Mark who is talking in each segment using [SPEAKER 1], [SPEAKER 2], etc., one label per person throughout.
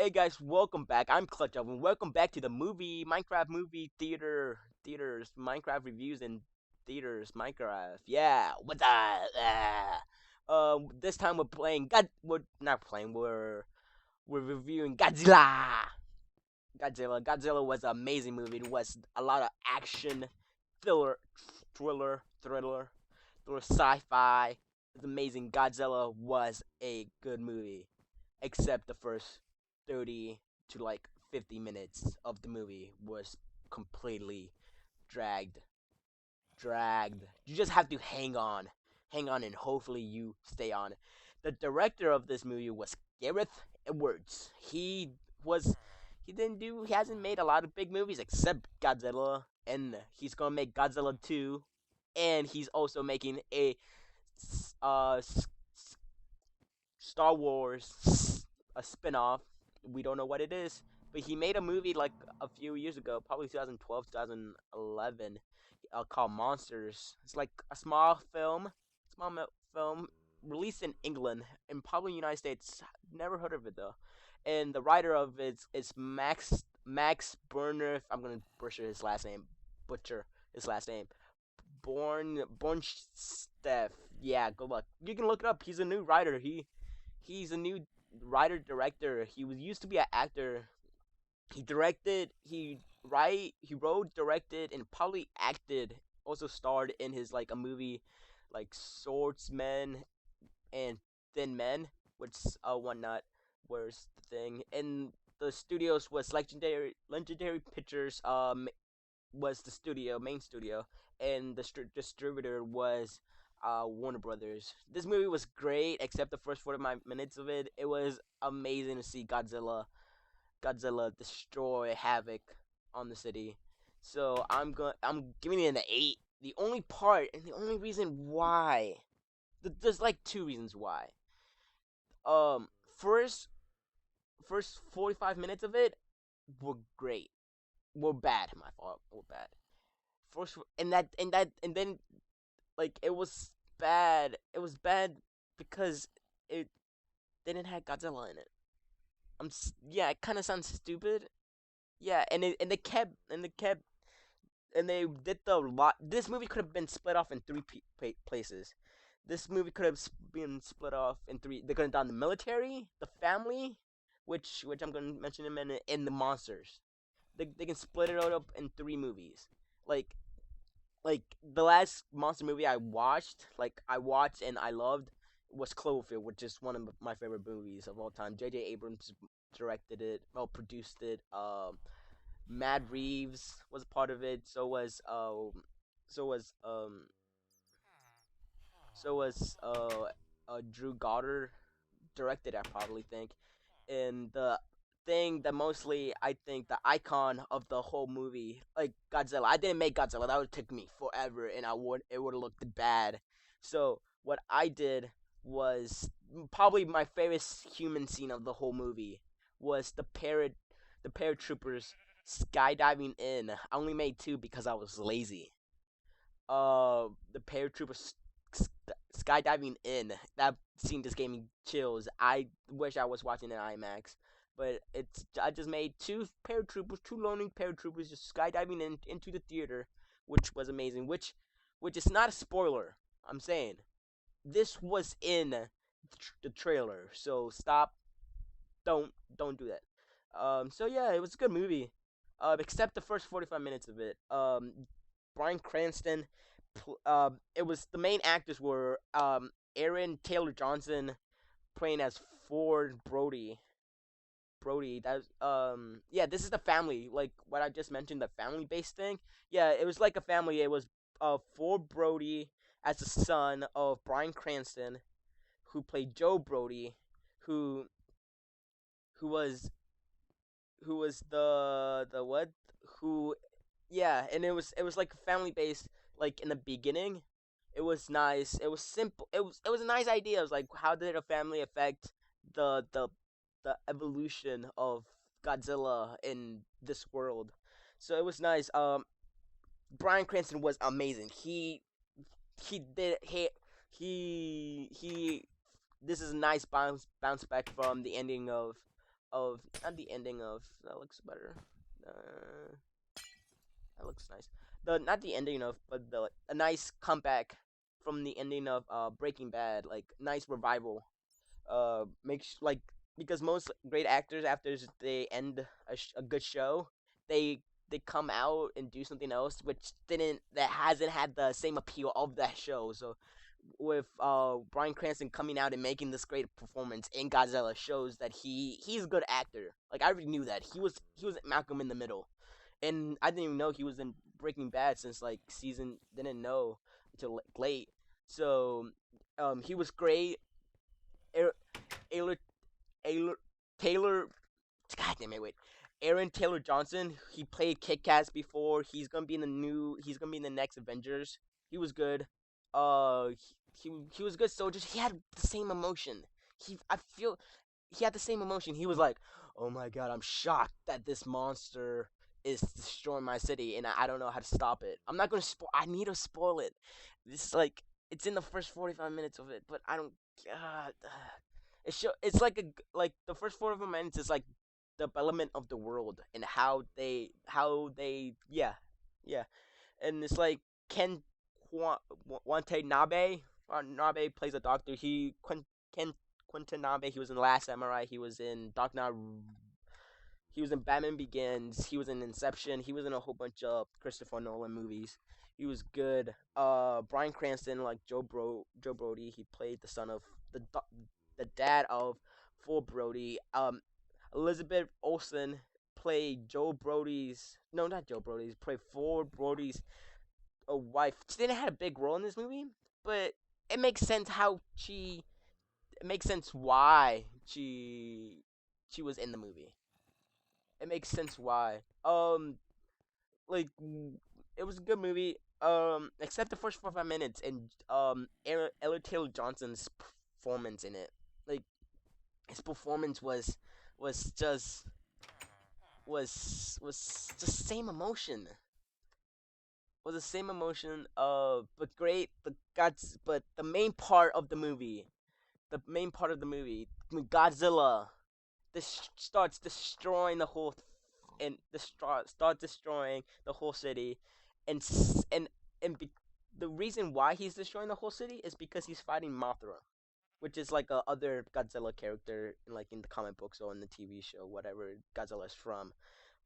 [SPEAKER 1] Hey guys, welcome back. I'm Clutch Up, and welcome back to the Minecraft movie theaters, Minecraft reviews in theaters, Minecraft. Yeah, what's up? This time we're not playing. We're reviewing Godzilla. Godzilla was an amazing movie. It was a lot of action, thriller, thriller, sci-fi. It's amazing. Godzilla was a good movie, except the first 30 to like 50 minutes of the movie was completely dragged. You just have to hang on, and hopefully you stay on. The director of this movie was Gareth Edwards. He hasn't made a lot of big movies except Godzilla, and he's gonna make Godzilla 2, and he's also making a Star Wars a spin-off. We don't know what it is, but he made a movie like a few years ago, probably 2012, 2011, called Monsters. It's like a small film released in England and probably United States. Never heard of it though. And the writer of it is Max Burner. I'm gonna butcher his last name. Butcher his last name. Bornstedt. Yeah, good luck. You can look it up. He's a new writer. He's a new writer director. He was used to be an actor. He wrote, directed, and probably acted. Also starred in his like a movie, like Swordsman and Thin Men, which whatnot. Where's the thing? And the studios was Legendary Pictures. Was the main studio, and the distributor was Warner Brothers. This movie was great, except the first 45 minutes of it. It was amazing to see Godzilla destroy havoc on the city. So I'm giving it an 8. The only part and the only reason why, there's like two reasons why. Um, first, first 45 minutes of it were great. Were bad. My fault. Were bad. First, and then like it was bad. It was bad because it didn't have Godzilla in it. Yeah, it kind of sounds stupid. Yeah, and they did the lot. This movie could have been split off in three places. This movie could have been split off in three. They could have done the military, the family, which I'm gonna mention in a minute, and the monsters. They can split it up in three movies. Like like the last monster movie I watched and I loved was Cloverfield, which is one of my favorite movies of all time. J.J. Abrams directed it, well produced it. Matt Reeves was part of it. So was Drew Goddard directed. I probably think, and the thing that mostly I think the icon of the whole movie, like Godzilla. I didn't make Godzilla. That would take me forever, and it would have looked bad. So what I did was probably my favorite human scene of the whole movie was the paratroopers skydiving in. I only made two because I was lazy. The paratroopers skydiving in. That scene just gave me chills. I wish I was watching in IMAX, but I just made two learning paratroopers, just skydiving into the theater, which was amazing. Which is not a spoiler. I'm saying this was in the trailer, so stop. Don't do that. So yeah, it was a good movie. Except the first 45 minutes of it. Bryan Cranston. It was the main actors were Aaron Taylor Johnson playing as Ford Brody. That's yeah. This is the family, like what I just mentioned, the family based thing. Yeah, it was like a family. It was Ford Brody as the son of Bryan Cranston, who played Joe Brody, who who was the what who yeah, and it was like family based. Like in the beginning, it was nice. It was simple. It was a nice idea. It was like, how did a family affect the the the evolution of Godzilla in this world? So it was nice. Bryan Cranston was amazing. He did he This is a nice bounce back from the ending of of not the ending of that looks better. Uh, that looks nice. The not the ending of, but the a nice comeback from the ending of Breaking Bad, like nice revival. Makes like because most great actors after they end a good show, they they come out and do something else which didn't that hasn't had the same appeal of that show. So with Bryan Cranston coming out and making this great performance in Godzilla shows that he's a good actor. Like I already knew that he was Malcolm in the Middle, and I didn't even know he was in Breaking Bad since like season didn't know until late. So he was great. Taylor Taylor Taylor God damn it, wait. Aaron Taylor Johnson, he played Kick Ass before. He's gonna be in the next Avengers. He was good. He was good soldier. He had the same emotion. I feel he had the same emotion. He was like, "Oh my god, I'm shocked that this monster is destroying my city, and I don't know how to stop it. I'm not gonna spoil. I need to spoil it. This is like it's in the first 45 minutes of it, but I don't. God, it's like like the first 45 minutes is like development of the world and how they yeah, and it's like Ken Watanabe. Nabe plays a doctor. Ken Quintanabe. He was in The Last Samurai. He was in Dark Knight. He was in Batman Begins. He was in Inception. He was in a whole bunch of Christopher Nolan movies. He was good. Bryan Cranston, like Joe Brody. He played the son of the dad of Full Brody. Elizabeth Olsen played Joe Brody's. No, not Joe Brody's. Played Ford Brody's wife. She didn't have a big role in this movie, but it makes sense how she. It makes sense why she was in the movie. It makes sense why. Like it was a good movie. Except the first 45 minutes and Ella Taylor Johnson's performance in it. Like his performance was just was just same emotion. Was the same emotion. But great. But the main part of the movie, when Godzilla, this starts destroying the whole, and start destroying the whole city, and the reason why he's destroying the whole city is because he's fighting Mothra, which is like a other Godzilla character in like in the comic books or in the TV show, whatever Godzilla's from.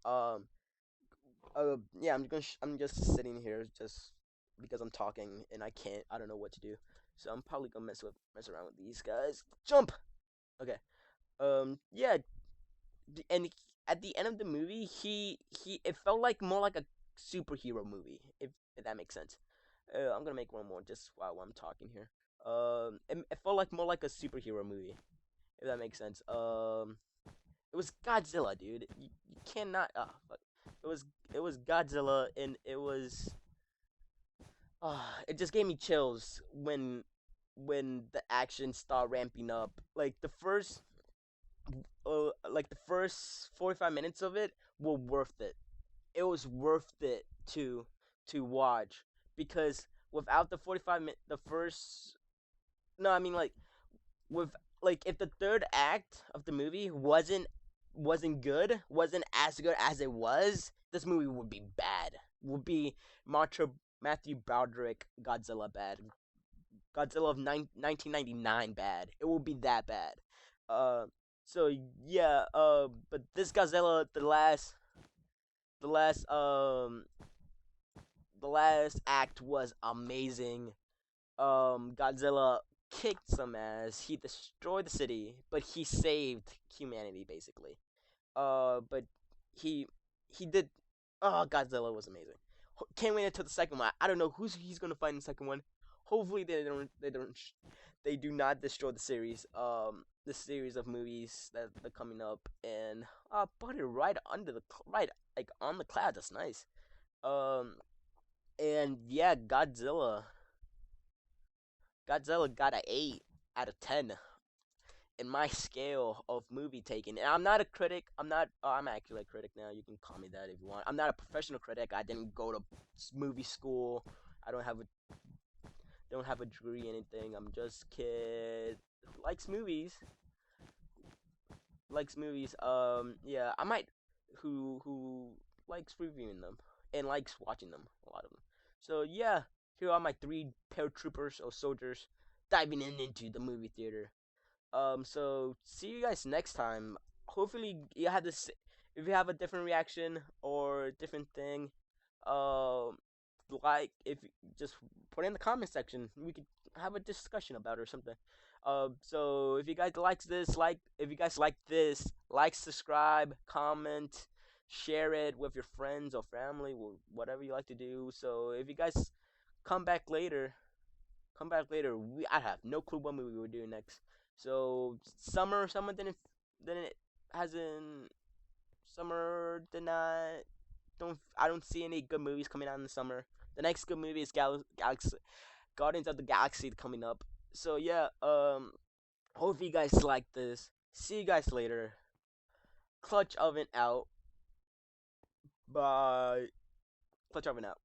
[SPEAKER 1] Um, yeah, I'm just sitting here just because I'm talking and I don't know what to do, so I'm probably gonna mess around with these guys. Jump. Okay. Yeah, and at the end of the movie, he it felt like more like a superhero movie, if that makes sense. I'm gonna make one more just while I'm talking here. It felt like more like a superhero movie, if that makes sense. It was Godzilla, dude. You cannot. Fuck. It was it was Godzilla, and it just gave me chills when the action started ramping up. Like the first 45 minutes of it were worth it. It was worth it to watch because without the 45 minute the first no, I mean like with like if the third act of the movie wasn't as good as it was, this movie would be bad. Would be Matthew Broderick Godzilla bad. Godzilla of 1999 bad. It will be that bad. Uh, so yeah. But this Godzilla, the last, the last act was amazing. Godzilla kicked some ass. He destroyed the city, but he saved humanity basically. But he he did. Oh, Godzilla was amazing. Can't wait until the second one. I don't know who's he's gonna fight in the second one. Hopefully they do not destroy the series of movies that are coming up and put it right under the right like on the clouds. That's nice. Um, and yeah, Godzilla got a 8 out of 10 in my scale of movie taking. And I'm not a critic. I'm not. Oh, I'm actually a critic now. You can call me that if you want. I'm not a professional critic. I didn't go to movie school. I don't have a degree or anything. I'm just a kid who likes movies. likes movies, yeah, I might who likes reviewing them and likes watching them, a lot of them. So yeah, here are my three paratroopers or soldiers diving into the movie theater. So see you guys next time. Hopefully you have this. If you have a different reaction or different thing, um, like if just put it in the comment section, we could have a discussion about it or something. So if you guys like this, if you guys like this, like, subscribe, comment, share it with your friends or family, whatever you like to do. So if you guys come back later, I have no clue what movie we're doing next. So summer didn't hasn't summer did not don't I don't see any good movies coming out in the summer. The next good movie is Galaxy Guardians of the Galaxy coming up. So yeah, hope you guys like this. See you guys later. Clutch Oven out. Bye. Clutch Oven out.